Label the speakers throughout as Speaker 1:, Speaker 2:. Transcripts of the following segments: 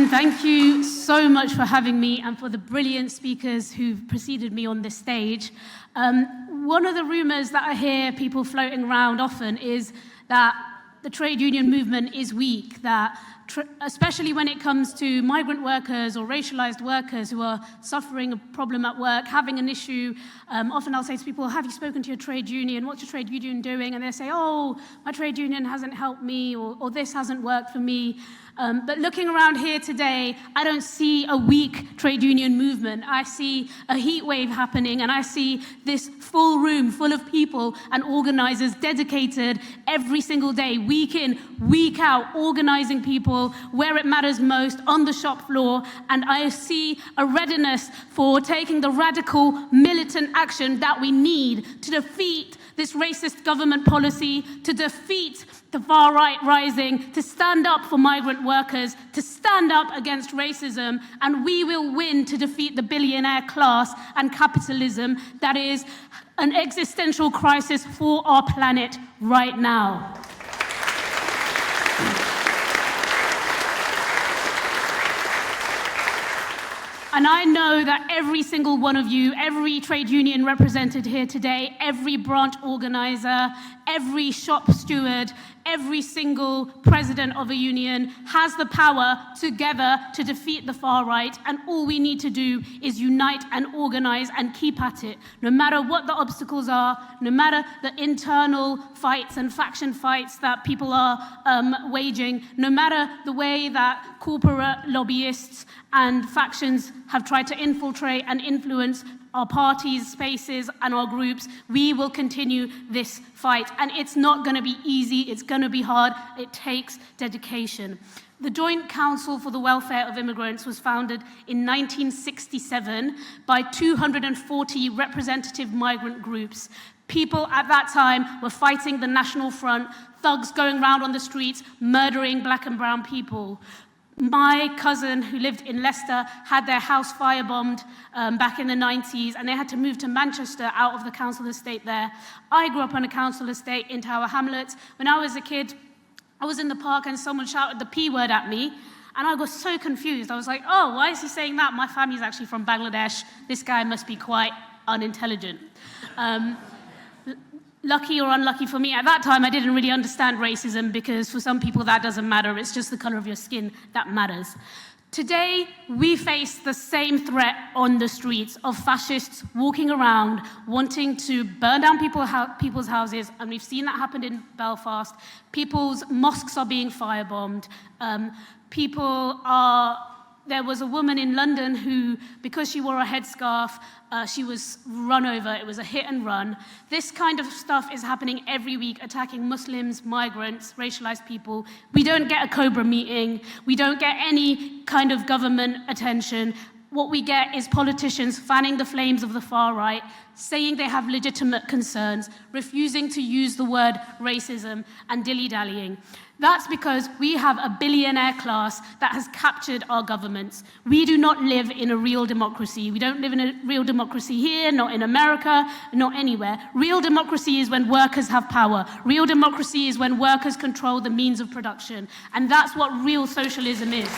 Speaker 1: Again, thank you so much for having me and for the brilliant speakers who've preceded me on this stage. One of the rumors that I hear people floating around often is that the trade union movement is weak, that especially when it comes to migrant workers or racialized workers who are suffering a problem at work, having an issue. Often I'll say to people, have you spoken to your trade union? What's your trade union doing? And they say, oh, my trade union hasn't helped me, or this hasn't worked for me. But looking around here today, I don't see a weak trade union movement. I see a heat wave happening, and I see this full room full of people and organizers dedicated every single day, week in, week out, organizing people where it matters most on the shop floor. And I see a readiness for taking the radical militant action that we need to defeat this racist government policy, to defeat the far right rising, to stand up for migrant workers, to stand up against racism, and we will win to defeat the billionaire class and capitalism that is an existential crisis for our planet right now. And I know that every single one of you, every trade union represented here today, every branch organizer, every shop steward, every single president of a union has the power together to defeat the far right, and all we need to do is unite and organize and keep at it. No matter what the obstacles are, no matter the internal fights and faction fights that people are waging, no matter the way that corporate lobbyists and factions have tried to infiltrate and influence our parties, spaces, and our groups, we will continue this fight. And it's not going to be easy, it's going to be hard, it takes dedication. The Joint Council for the Welfare of Immigrants was founded in 1967 by 240 representative migrant groups. People at that time were fighting the National Front, thugs going around on the streets, murdering black and brown people. My cousin, who lived in Leicester, had their house firebombed back in the 90s, and they had to move to Manchester out of the council estate there. I grew up on a council estate in Tower Hamlets. When I was a kid, I was in the park and someone shouted the P word at me, and I got so confused. I was like, oh, why is he saying that? My family's actually from Bangladesh. This guy must be quite unintelligent. Lucky or unlucky for me, at that time I didn't really understand racism, because for some people that doesn't matter, it's just the color of your skin that matters. Today, we face the same threat on the streets of fascists walking around wanting to burn down people's houses, and we've seen that happen in Belfast. People's mosques are being firebombed. There was a woman in London who, because she wore a headscarf, she was run over. It was a hit and run. This kind of stuff is happening every week, attacking Muslims, migrants, racialized people. We don't get a Cobra meeting. We don't get any kind of government attention. What we get is politicians fanning the flames of the far right, saying they have legitimate concerns, refusing to use the word racism, and dilly-dallying. That's because we have a billionaire class that has captured our governments. We do not live in a real democracy. We don't live in a real democracy here, not in America, not anywhere. Real democracy is when workers have power. Real democracy is when workers control the means of production. And that's what real socialism is.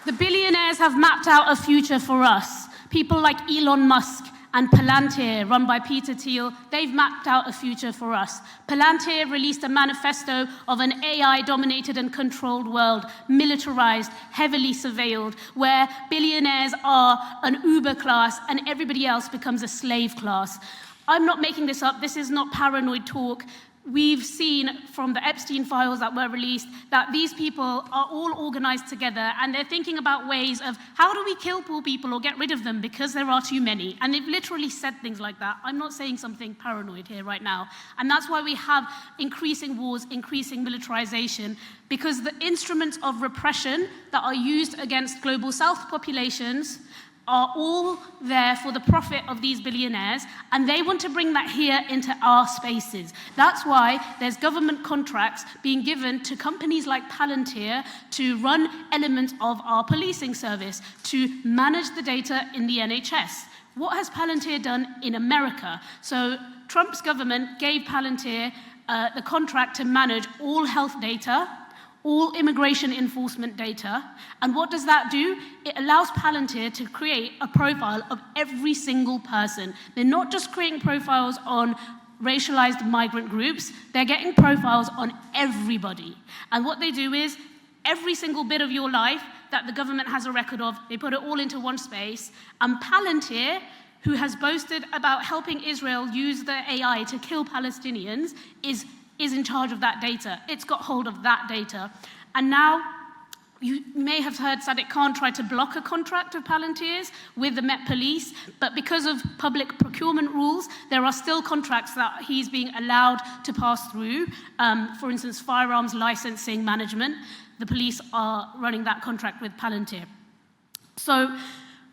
Speaker 1: The billionaires have mapped out a future for us. People like Elon Musk and Palantir, run by Peter Thiel, they've mapped out a future for us. Palantir released a manifesto of an AI-dominated and controlled world, militarized, heavily surveilled, where billionaires are an Uber class and everybody else becomes a slave class. I'm not making this up, this is not paranoid talk. We've seen from the Epstein files that were released that these people are all organized together, and they're thinking about ways of how do we kill poor people or get rid of them because there are too many. And they've literally said things like that. I'm not saying something paranoid here right now. And that's why we have increasing wars, increasing militarization, because the instruments of repression that are used against global South populations are all there for the profit of these billionaires, and they want to bring that here into our spaces. That's why there's government contracts being given to companies like Palantir to run elements of our policing service, to manage the data in the NHS. What has Palantir done in America? So Trump's government gave Palantir the contract to manage all health data, all immigration enforcement data. And what does that do? It allows Palantir to create a profile of every single person. They're not just creating profiles on racialized migrant groups, they're getting profiles on everybody. And what they do is, every single bit of your life that the government has a record of, they put it all into one space, and Palantir, who has boasted about helping Israel use the AI to kill Palestinians, is in charge of that data. It's got hold of that data. And now, you may have heard Sadiq Khan try to block a contract of Palantir's with the Met Police, but because of public procurement rules, there are still contracts that he's being allowed to pass through. For instance, firearms licensing management. The police are running that contract with Palantir. So,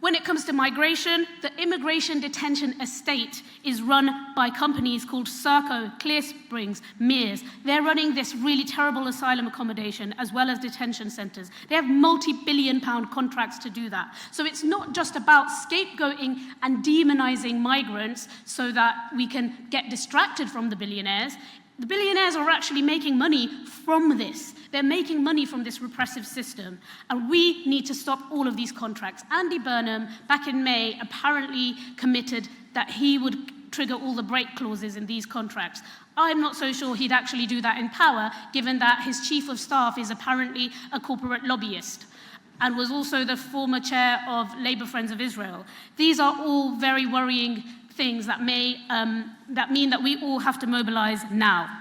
Speaker 1: when it comes to migration, the immigration detention estate is run by companies called Serco, Clear Springs, Mears. They're running this really terrible asylum accommodation as well as detention centres. They have multi-billion-pound contracts to do that. So it's not just about scapegoating and demonising migrants so that we can get distracted from the billionaires. The billionaires are actually making money from this. They're making money from this repressive system. And we need to stop all of these contracts. Andy Burnham, back in May, apparently committed that he would trigger all the break clauses in these contracts. I'm not so sure he'd actually do that in power, given that his chief of staff is apparently a corporate lobbyist and was also the former chair of Labour Friends of Israel. These are all very worrying things that mean that we all have to mobilize now.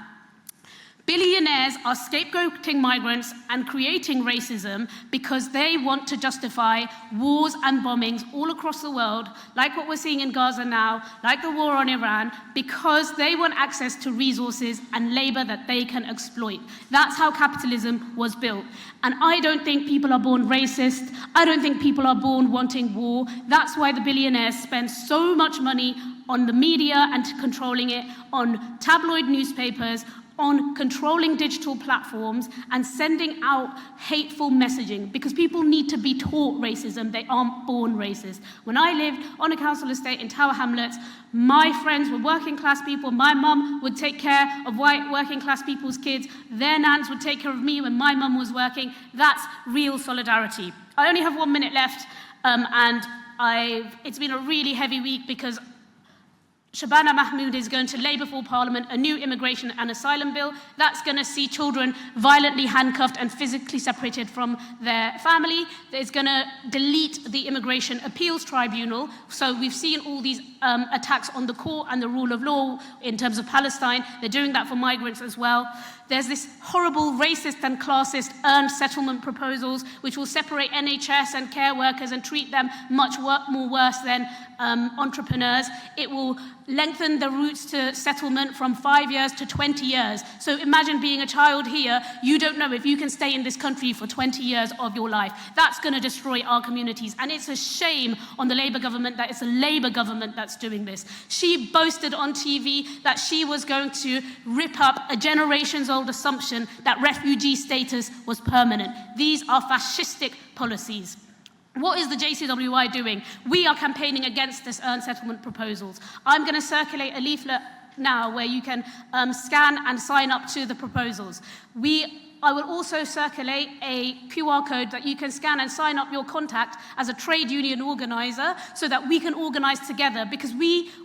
Speaker 1: Billionaires are scapegoating migrants and creating racism because they want to justify wars and bombings all across the world, like what we're seeing in Gaza now, like the war on Iran, because they want access to resources and labor that they can exploit. That's how capitalism was built. And I don't think people are born racist. I don't think people are born wanting war. That's why the billionaires spend so much money on the media and controlling it, on tabloid newspapers, on controlling digital platforms and sending out hateful messaging, because people need to be taught racism. They aren't born racist. When I lived on a council estate in Tower Hamlets, my friends were working class people. My mum would take care of white working class people's kids. Their nans would take care of me when my mum was working. That's real solidarity. I only have 1 minute left, and it's been a really heavy week because Shabana Mahmood is going to lay before Parliament a new immigration and asylum bill that's going to see children violently handcuffed and physically separated from their family. It's going to delete the Immigration Appeals Tribunal. So we've seen all these attacks on the court and the rule of law in terms of Palestine. They're doing that for migrants as well. There's this horrible racist and classist earned settlement proposals which will separate NHS and care workers and treat them much more worse than entrepreneurs. It will lengthen the routes to settlement from 5 years to 20 years. So imagine being a child here, you don't know if you can stay in this country for 20 years of your life. That's going to destroy our communities. And it's a shame on the Labour government that it's a Labour government that's doing this. She boasted on TV that she was going to rip up a generations-old assumption that refugee status was permanent. These are fascistic policies. What is the JCWI doing? We are campaigning against this earned settlement proposals. I'm going to circulate a leaflet now where you can scan and sign up to the proposals. I will also circulate a QR code that you can scan and sign up your contact as a trade union organizer so that we can organize together, because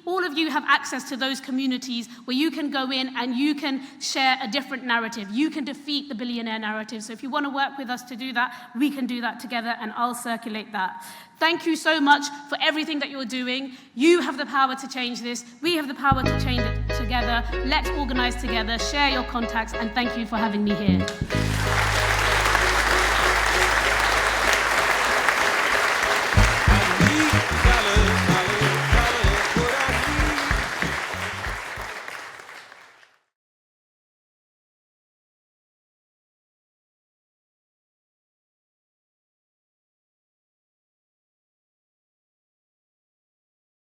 Speaker 1: all of you have access to those communities where you can go in and you can share a different narrative. You can defeat the billionaire narrative. So if you want to work with us to do that, we can do that together, and I'll circulate that. Thank you so much for everything that you're doing. You have the power to change this. We have the power to change it together. Let's organize together, share your contacts, and thank you for having me here.